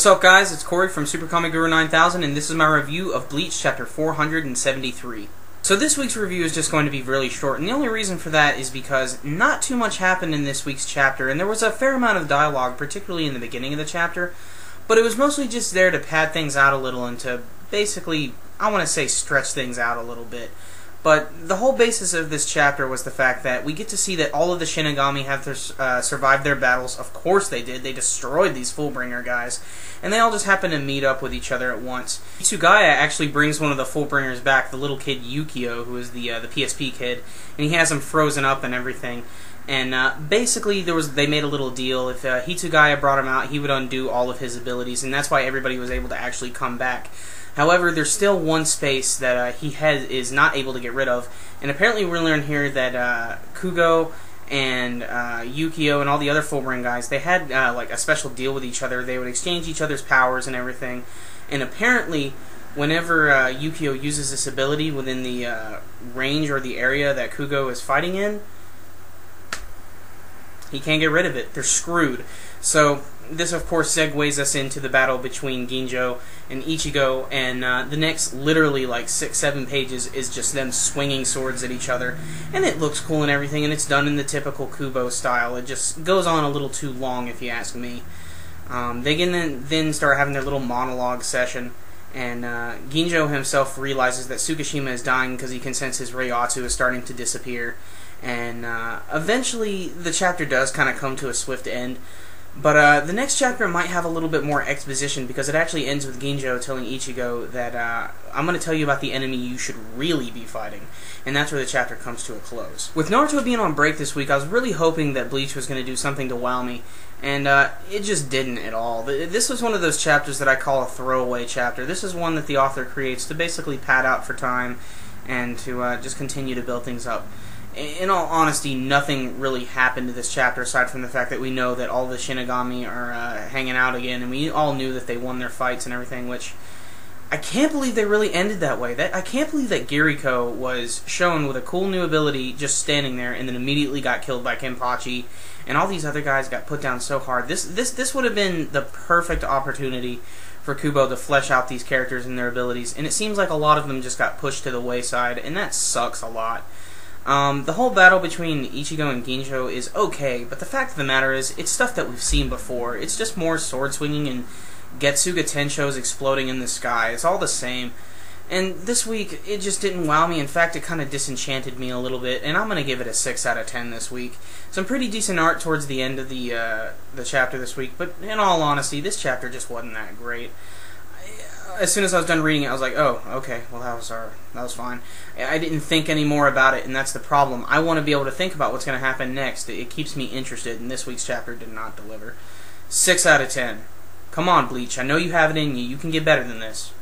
What's up, guys? It's Corey from SuperKamiGuru9000, and this is my review of Bleach Chapter 473. So this week's review is just going to be really short, and the only reason for that is because not too much happened in this week's chapter, and there was a fair amount of dialogue, particularly in the beginning of the chapter, but it was mostly just there to pad things out a little and to basically, I want to say, stretch things out a little bit. But the whole basis of this chapter was the fact that we get to see that all of the Shinigami have survived their battles. Of course they did. They destroyed these Fullbringer guys. And they all just happen to meet up with each other at once. Tsugaya actually brings one of the Fullbringers back, the little kid Yukio, who is the PSP kid. And he has him frozen up and everything. And basically they made a little deal. If Hitsugaya brought him out, he would undo all of his abilities. And that's why everybody was able to actually come back. However, there's still one space that he is not able to get rid of, and apparently we learn here that Kugo and Yukio and all the other Fullbringer guys, they had like a special deal with each other. They would exchange each other's powers and everything, and apparently whenever Yukio uses this ability within the range or the area that Kugo is fighting in, he can't get rid of it. They're screwed. So this, of course, segues us into the battle between Ginjo and Ichigo, and the next literally like 6-7 pages is just them swinging swords at each other, and it looks cool and everything, and it's done in the typical Kubo style. It just goes on a little too long, if you ask me. They can then start having their little monologue session, and Ginjo himself realizes that Tsukishima is dying because he can sense his Reiatsu is starting to disappear, and eventually the chapter does kind of come to a swift end. But the next chapter might have a little bit more exposition, because it actually ends with Ginjo telling Ichigo that I'm going to tell you about the enemy you should really be fighting. And that's where the chapter comes to a close. With Naruto being on break this week, I was really hoping that Bleach was going to do something to wow me. And it just didn't at all. This was one of those chapters that I call a throwaway chapter. This is one that the author creates to basically pad out for time and to just continue to build things up. In all honesty, nothing really happened to this chapter aside from the fact that we know that all the Shinigami are hanging out again, and we all knew that they won their fights and everything, which I can't believe they really ended that way. I can't believe that Giriko was shown with a cool new ability just standing there and then immediately got killed by Kenpachi, and all these other guys got put down so hard. This would have been the perfect opportunity for Kubo to flesh out these characters and their abilities, and it seems like a lot of them just got pushed to the wayside, and that sucks a lot. The whole battle between Ichigo and Ginjo is okay, but the fact of the matter is, it's stuff that we've seen before. It's just more sword swinging and Getsuga Tenshos exploding in the sky. It's all the same. And this week, it just didn't wow me. In fact, it kind of disenchanted me a little bit, and I'm going to give it a 6 out of 10 this week. Some pretty decent art towards the end of the chapter this week, but in all honesty, this chapter just wasn't that great. As soon as I was done reading it, I was like, oh, okay, well, that was fine. I didn't think any more about it, and that's the problem. I want to be able to think about what's going to happen next. It keeps me interested, and this week's chapter did not deliver. 6 out of 10. Come on, Bleach. I know you have it in you. You can get better than this.